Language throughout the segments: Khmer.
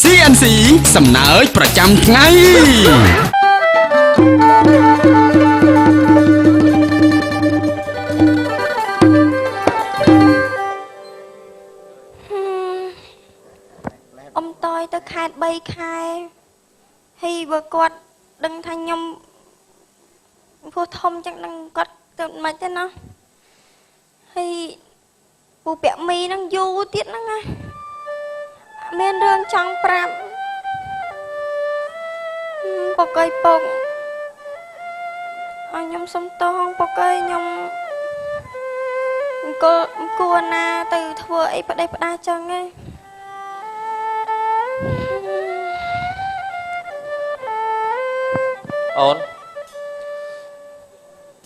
CNC សំណើចប្រចាំថ្ងៃអ៊ំតយទៅខេត្ត3ខែហើយបើគាត់ដឹងថាខ្ញុំពោះធំចឹងនឹងគាត់ទៅមិនទេណាហើយពូពាក់មីនឹងយូរទៀតហ្នឹងណាមានរឿងចង់ប្រាប់បកៃពងឲ្យខ្ញុំសុំទោសបកៃខ្ញុំអង្គគួរណាទៅធ្វើអីផ្ដេសផ្ដាចឹងឯងអូន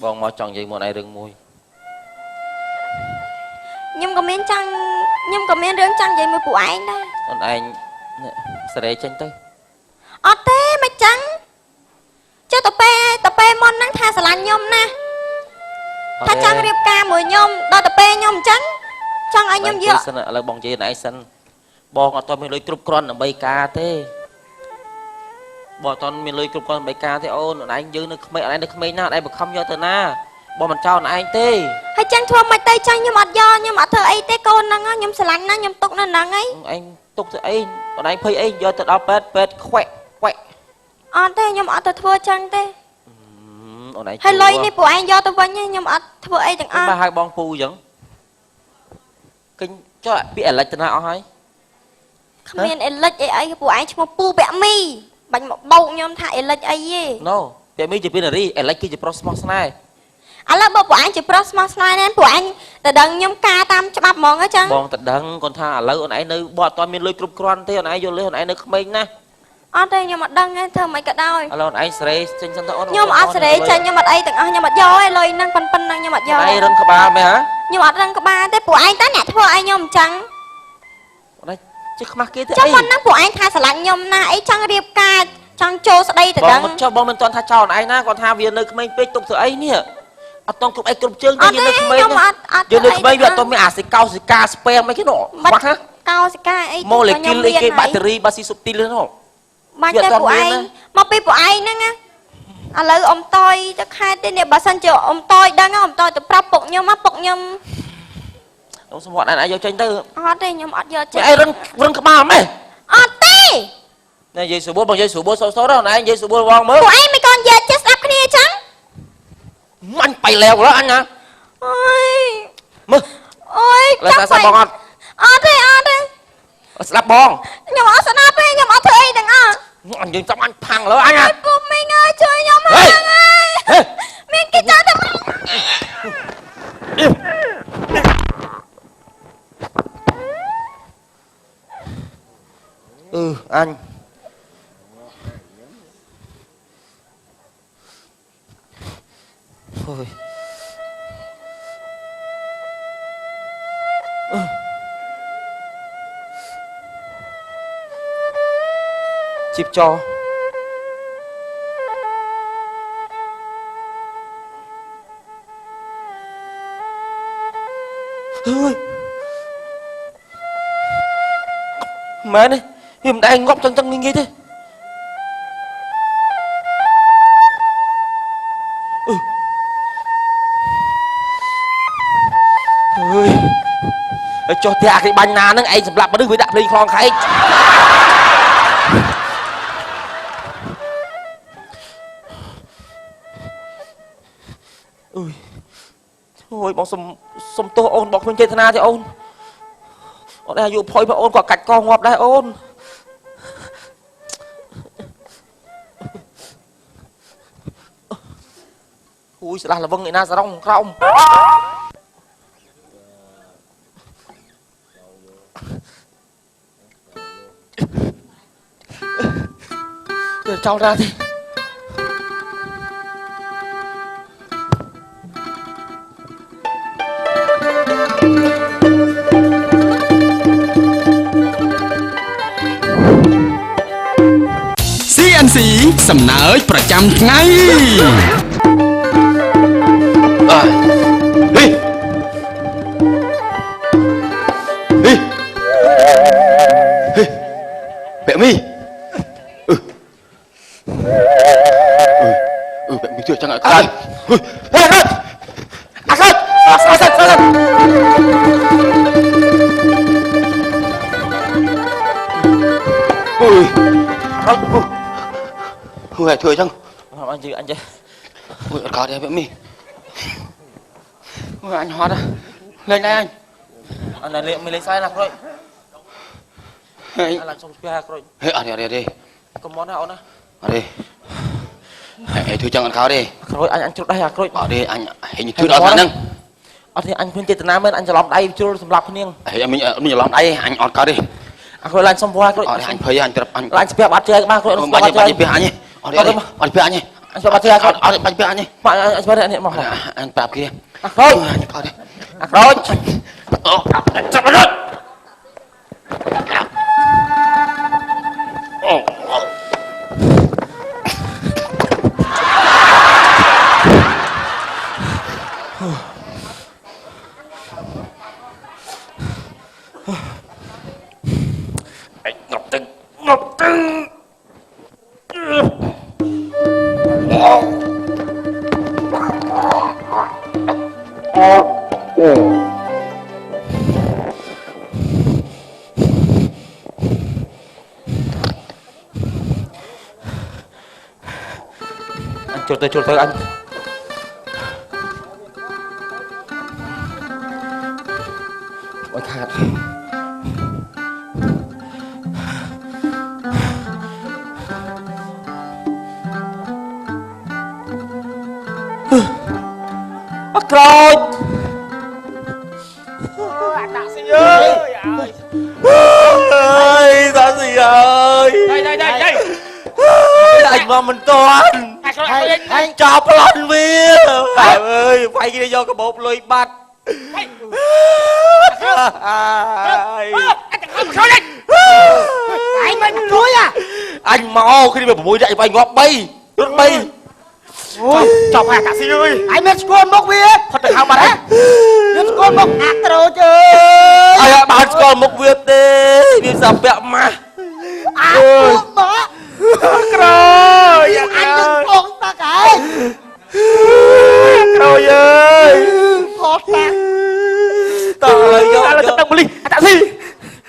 បងមកចង់និយាយមកឯរឿងមួយខ្ញុំក៏មានរឿងចង់និយាយមួយពួកឯងដែរអូនឯងសេរីចេញទៅអត់ទេមិនចឹងចុះតពេលមុនហ្នឹងថាស្រឡាញ់ខ្ញុំណាថាចង់រៀបការមួយខ្ញុំដល់តពេលខ្ញុំអញ្ចឹងចង់ឲ្យខ្ញុំយកសិនឥឡូវបងនិយាយណៃសិនបងអត់ទាន់មានលុយគ្រប់គ្រាន់ដើម្បីការទេបងអត់ទាន់មានលុយគ្រប់គ្រាន់ដើម្បីការទេអូនឯងយើងនៅក្មេងឯងនៅក្មេងណាឯងបង្ខំយកទៅណាបងមិនចោលឯងទេហើយចឹងធ្វើមិនទៅចឹងខ្ញុំអត់យកខ្ញុំអត់ធ្វើអីទេកូនហ្នឹងខ្ញុំស្រឡាញ់ណាខ្ញុំទុកនៅហ្នឹងឯងឯងទុកទៅអីបងឯងភ័យអីយកទៅដល់ពេទ្យខ្វែកអត់ទេខ្ញុំអត់ទៅធ្វើចឹងទេអូនឯងហើយលុយនេះពួកឯងយកទៅវិញខ្ញុំអត់ធ្វើអីទាំងអស់បើហៅបងពូអញ្ចឹងគិញចុះពាក្យអលិចទៅណាអស់ហើយគ្មានអេលិចអីពួកឯងឈ្មោះពូពាក់មីបាញ់មកបោកខ្ញុំថាអេលិចអីទេណូពាក់មីជាពីនារីអេលិចគឺជាប្រុសស្មោះស្នេហ៍ឥឡូវបើពួកឯងជាប្រុសស្មោះស្នេហ៍ណាពួកឯងទៅដឹងខ្ញុំការតាមច្បាប់ហ្មងអញ្ចឹងបងទៅដឹងគាត់ថាឥឡូវអូនឯងនៅបើអត់ទាន់មានលុយគ្រប់គ្រាន់ទេអូនឯងយកលុយអូនឯងនៅក្មេងណាអត់ទេខ្ញុំអត់ដឹងទេធ្វើមិនក៏ដោយឥឡូវអូនឯងសេរីចេញសិនទៅអូនខ្ញុំអត់សេរីចេញខ្ញុំអត់អីទាំងអស់ខ្ញុំអត់យកទេលុយហ្នឹងប៉ុណ្ណឹងខ្ញុំអត់យកឯងរឹងក្បាលមែនហ៎ខ្ញុំអត់រឹងក្បាលទេពួកឯងតើអ្នកធ្វើឲ្យខ្ញុំអញ្ចឹងអូនឯងជិះខ្មាស់គេទេអីចាំប៉ុណ្ណឹងពួកឯងថាស្រឡាញ់ខ្ញុំណាអីចង់រៀបការចង់ចូលស្ដីទៅដឹងបងចុះបងមិនទាន់ថាចោលអូនឯងណាគាត់ថាវានៅក្មេងពេកទុកធ្វើអីនេះអត់តង់គ្រប់អីគ្រប់ជើងយើងនៅក្មេងយើងនៅក្មេងវាអត់តង់មានអាសិកោសិកាស្ពែមអីគេនោះបាត់ហ៎កោសិកាអីម៉ូលេគុលអីគេបាក់តេរីបាស៊ីស៊ុបទីលនោះបាច់តែពួកឯងមកពីពួកឯងហ្នឹងណាឥឡូវអ៊ំតយទៅខេត្តទេនេះបើសិនជាអ៊ំតយដឹងអ៊ំតយទៅប្រាប់ពុកខ្ញុំមកពុកខ្ញុំខ្ញុំសម្បត្តិឯងយកចេញទៅអត់ទេខ្ញុំអត់យកចេញឯងរឹងក្បាលម៉េះអត់ទេណែយាយស្រួលបងយាយស្រួលសោតណែយាយស្រួលវងមើលពួកឯងមិនក៏និយាយចេះស្ដាប់គ្នាអញ្ចឹងអញបៃលែវឡើអញណាអើយមើលអូយចាំស្ដាប់បងអត់ទេស្ដាប់បងខ្ញុំអត់ស្ដាប់ទេខ្ញុំអត់ធ្វើអីទាំងអស់អញយើងចាំអញផាំងលើអញណាពុកមីងអើយជួយខ្ញុំហើយមានគេចោលទៅអញអូយជីបចោអើយម៉ែនេះវាមិនដែរងាប់ចឹងងាយទេអើយចុះផ្ទះគេបាញ់ណាហ្នឹងឯងសម្លាប់មនុស្សវាដាក់ភ្លេងខ្លងខែកអូយបងសុំទោសអូនបងគ្មានចេតនាទេអូនអាយុផុយបងអូនក៏កាច់កងាប់ដែរអូនអូយស្ដាស់លវឹងឯណាសរងក្រោមចោលរាទេCNC សំណើចប្រចាំថ្ងៃព Bẹ mi Bẹ mi chưa chẳng ngại cái Asad Ôi thưa chăng anh chứ ôi có đây Bẹ mi ôi anh hóa ra lên đây anh là liệu mình lấy sai nè rồi anh anh làm xong kia rồi Hei, đi. có món nào nè Đi. Hei, thưa chăng ăn khao đi. rồi anh chút đây à rồi Đi, anh hình như thứ đó thằng nâng. thì anh khuyên tiền nam bên anhจะลองđây chưa sầm lọc niên Hei, mình làm đây, anh ăn khao đi. rồi anh xong qua rồi Anh phơi anh tập anh. anh sẽ bắt chơi ba rồi anh Bắt chơi anh nhỉ. Đi, bắt chơi anh nhỉ. anh sẽ bắt chơi rồi Bắt chơi anh nhỉ. anh sẽ bắt anh mà Anh tập kia. rồi Anh khao đi. rồi Chặt nó. Ngọc Tưng anh chuột tới anh ôi khát rồi anh Tạ Sĩ ơi ơi Tạ Sĩ ơi đây anh mà mình toàn anh chọc lần bia phải ơi phải kia do cái bột lùi bắt chẳng không sao đây anh mình chuối à anh mau khi đi mà mũi dậy phải ngọt bay rút bay chọc hà Tạ Sĩ ơi anh mình con mốc bia thật được không mà đấy mình con mốc ác rồi chơi ai bạn còn một việc đi đi sập bẹo mà ác mà rồi anh đừng con ta cái rồi ơi hot ta tao lại vô là tập beli Tạ Sĩ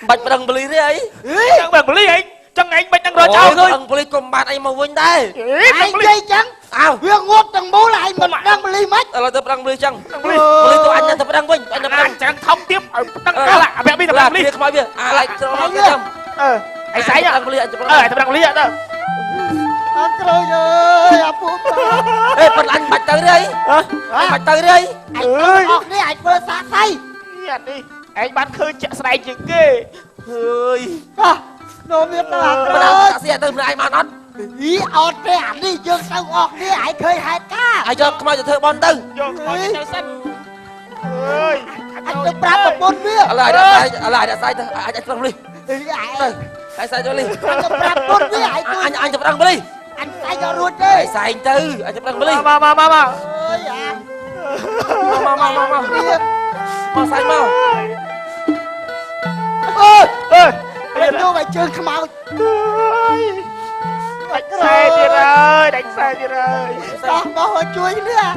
bạch đằng beli đấy ấy chẳng bằng beli anh chẳng anh bạch đang rồi ôi cháu thôi đằng beli còn bạn anh mau vinh đây anh dây trắng Huyền ngốt thằng bố lại mình đang beli mất là tập đằng beli chăng beli tụi anh tập đằng vinh anh tập đằng chẳng thông tiếp đang là mẹ biết tập là beli kia không biết lại cho nó cái chăng anh sấy nhá đằng beli anh tập tập đang beli ạ đó anh rồi ơi à phụ ê phần anh bạch tới đây anh bạch tới đây anh ơi đi anh vừa sáng say anh đi anh bán khơi chợ sài chừng kê ơi nó biết là mà đâu taxi từ này mà nó ý ọt cái ảnh đi dương sao ọt đi anh khơi hai cá ai cho không bao giờ thơ bon tư ơi anh đừng bám một bốn bia lại đã sai anh tập đi anh sai cho đi anh đừng bám bốn bia anh tập đằng đi anh sai cho luôn đi anh sai anh tư anh tập đằng đi mà ơi à mau sai mau ơi anh vô mày chơi không mau đánh xe đi rồi đánh xe đi rồi đó mà hồi chuối nữa nè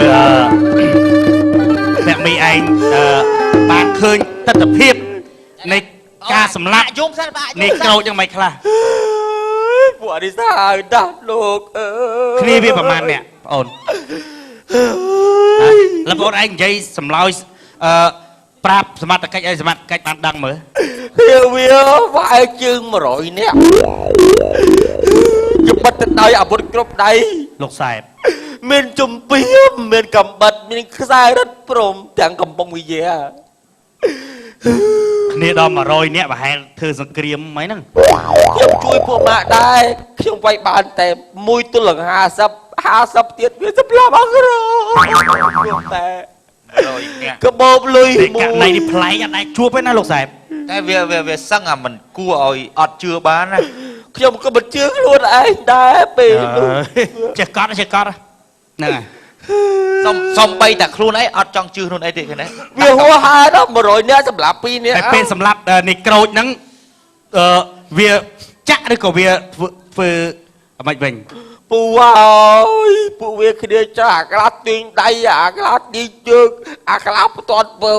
rồi mẹ mi anh bạn khơi tất tập hiệp này ca sầm lap này câuจังไม่คลา บัวดิซ่าดับลูก គ្នាវាប្រហែលអ្នកបងអូនแล้วបងអូនឯងនិយាយសម្លោយប្រាប់សមត្ថកិច្ចឲ្យសមត្ថកិច្ចបានដឹងមើល វាវាយជើង100នាក់ជបិតទៅដោយអាវុធគ្រប់ដៃ លោកសែប មានជំពាមមានកំបិតមានខ្សែរឹតព្រមទាំងកំប៉ុងវិយា គ្នាដល់100នាក់ប្រហែលធ្វើសង្គ្រាមហ្មងហ្នឹង ខ្ញុំជួយពួកម៉ាក់ដែរខ្ញុំវាយបានតែ1ទល់នឹង50ទៀតវាសម្លាប់អស់រខ្ញុំតែកបោបលុយ តែករណីនេះប្លែកអត់អាចជួបទេណាលោកសែប តែវាសឹងអាមិនគួរឲ្យអត់ជឿបានណា ខ្ញុំក៏មិនជឿខ្លួនឯងដែរពេលនោះ ចេះកត់ហ្នឹងហើយ សំបីតែខ្លួនឯងអត់ចង់ជឿខ្លួនឯងទេឃើញទេ វាហួហាដល់100នាក់សម្រាប់2នាក់ តែពេលសម្រាប់នេះក្រូចហ្នឹងវាចាក់ឬក៏វាធ្វើអ្មិនវិញ ពូហើយពួកវាគ្នាចាអាក្លាត់ទាញដៃអាក្លាត់ទាញជើងអាក្លាត់ផ្ទាត់ពើ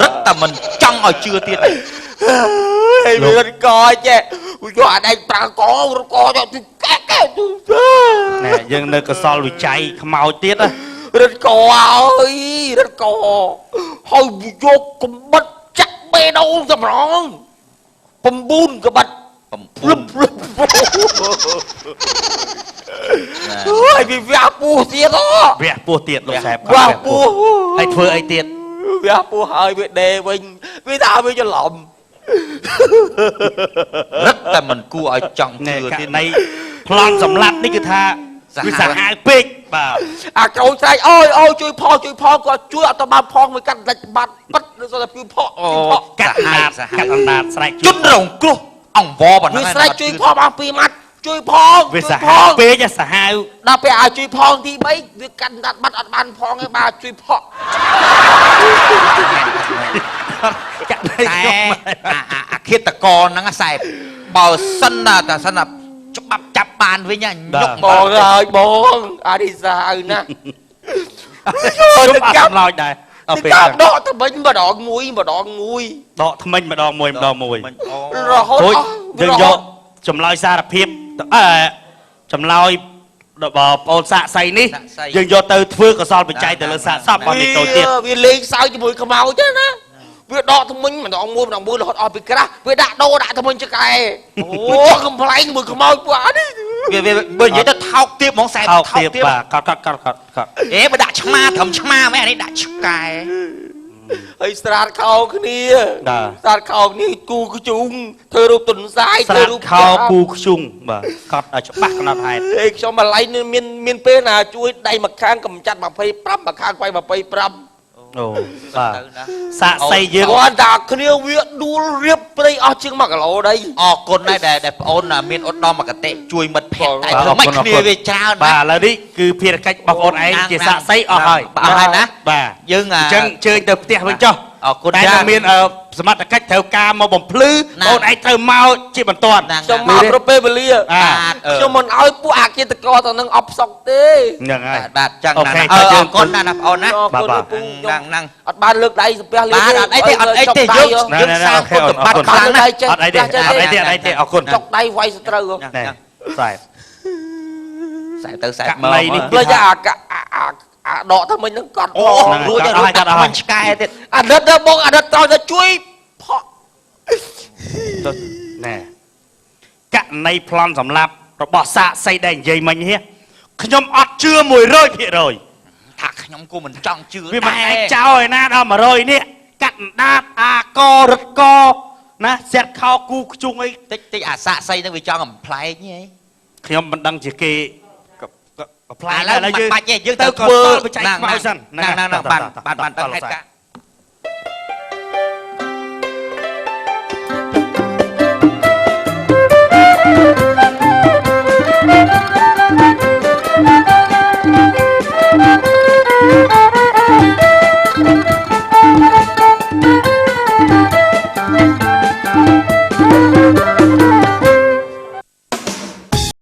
រឹតតែមិនចង់ឲ្យជឿទៀត ហើយវារត់កចេះយកអាដៃប្រើករត់កយកទៅកែកែទៅ ណែយើងនៅកសលវិច័យខ្មោចទៀតណា រត់កហើយរត់កហើយយកកំបិតចាក់បេះដូងសម្រង9កំបិត 7 ហើយវាវះពោះទៀតហ៎ វះពោះទៀតលោកសាហេប វះពោះ ហើយធ្វើអីទៀត វះពោះហើយវាដេវិញវាថាវាច្រឡំ រឹតតែមិនគួរឲ្យចង់ជឿ ណែ ទៀត នៃប្លន់សម្លាប់នេះគឺថាវាសាហាវពេកបាទ អាក្រូចស្រែកអូយជួយផងគាត់ជួយអត់ទៅបានផងមួយកាត់ដាច់បាត់បាត់ឬក៏តែពីផក កាត់អណ្ដាតកាត់អណ្ដាតស្រែក ជន់រងគ្រោះអង្វរប៉ុណ្ណឹ វា ង ស្រែកជួយផងបាន2ម៉ាត់ជួយផង វាសាហាវពេកសាហាវ ដល់ពេលឲ្យជួយផងទី3វាកាត់ដាច់បាត់អត់បានផងទេបាទជួយផក ចាក់ដៃ តែអាឃាតករហ្នឹងសែបបើសិនណាតែសិនណាច្បាប់ចាប់បានវិញញុក បងហើយបងអានេះសាហាវណាស់ ចូលទៅកាប់ឡោចដែរអត់ពេល កាប់ដកទៅវិញម្ដងមួយ ដកថ្មិញម្ដងមួយ រហូត រួចយើងយកចម្លើយសារភាពចម្លើយរបស់បងអូនសាក់សៃនេះយើងយកទៅធ្វើកសលបច្ច័យទៅលើសាកសពរបស់នេះតូចទៀត វាលេងសើចជាមួយខ្មោចទេណាវាដកថ្មិញម្ដងមួយរហូតអស់ពីក្រាស់វាដាក់ដូរដាក់ថ្មិញចកែអូកំ pl ែងមួយខ្មោចពួកអានេះ វាបើនិយាយទៅថោកទៀតហ្មងសែប ថោកទៀតបាទកត់ អេបើដាក់ឆ្មាត្រឹមឆ្មាមែនអានេះដាក់ឆ្កែ ហើយស្រាតខោគ្នា បាទ ស្រាតខោគ្នាគូខ្ជុងធ្វើរូបទុនសាយ ស្រាតខោគូខ្ជុងបាទកត់ឲ្យច្បាស់កំណត់ហេតុ អេខ្ញុំមកឡៃនេះមានពេលណាជួយដៃមួយខាងកំចាត់25មួយខាងវាយ25 អូបាទសាក់សៃយើង គាត់ថាគ្នាវាដួលរៀបព្រៃអស់ជាង1គីឡូដី អរគុណដែរដែលប្អូនមានឧត្តមគតិជួយមិត្តភក្តិតែធ្វើមិនគ្នាវាច្រើន បាទឥឡូវនេះគឺភារកិច្ចរបស់បងអូនឯងជាសាក់សៃអស់ហើយ អស់ហើយណា បាទ យើង អញ្ចឹងជើញទៅផ្ទះវិញចុះ អរគុណ តែ ចា មានសមត្ថកិច្ចត្រូវការមកបំភ្លឺបងឯងត្រូវមកជាបន្ទាន់ ខ្ញុំមកប្រពេលវេលា បាទ ខ្ញុំមិនឲ្យពួកអាគារតកទៅនឹងអបសុកទេ ហ្នឹងហើយ បាទចឹង អូ ណា ខេ អ យើង រគុណណាប្អូនណា អរគុណ បាទ ពូខ្ញុំ ហ្នឹង អត់បានលើកដៃសំពះលេង បាទអត់អីទេអត់អីទេយើងសាងគុណសម្បត្តិខ្លាំងណាស់ អត់អីទេអត់អីទេអរគុណ ចុកដៃវាយសត្រូវ ណែសែប សែទៅសែ ក មក ណៃនេះ ផ្លេចអាដកទៅមិញហ្នឹងកត់ អូរួចទៅដាក់មិនឆ្កែទៀត អាណិតទៅបងអាណិតត្រូវទៅជួយផក ណែករណីប្លន់សម្លាប់របស់សាកសីដែលនិយាយមិញនេះខ្ញុំអត់ជឿ100% ថាខ្ញុំគួរមិនចង់ជឿ វាមិនអាចចោលឯណាដល់100នេះកាត់អណ្ដាតអាករឹតកណាសេតខោគូខ្ជុងអី តិចអាសាក់សៃហ្នឹងវាចង់កំ pl ែកហី ខ្ញុំមិនដឹងជាគេផ្លាយ ឥឡូវមិនបាច់ទេយើងទៅ ទៅ ធ្វើ បច្ចេកខ្មៅសិន ហ្នឹងបានហេតុការ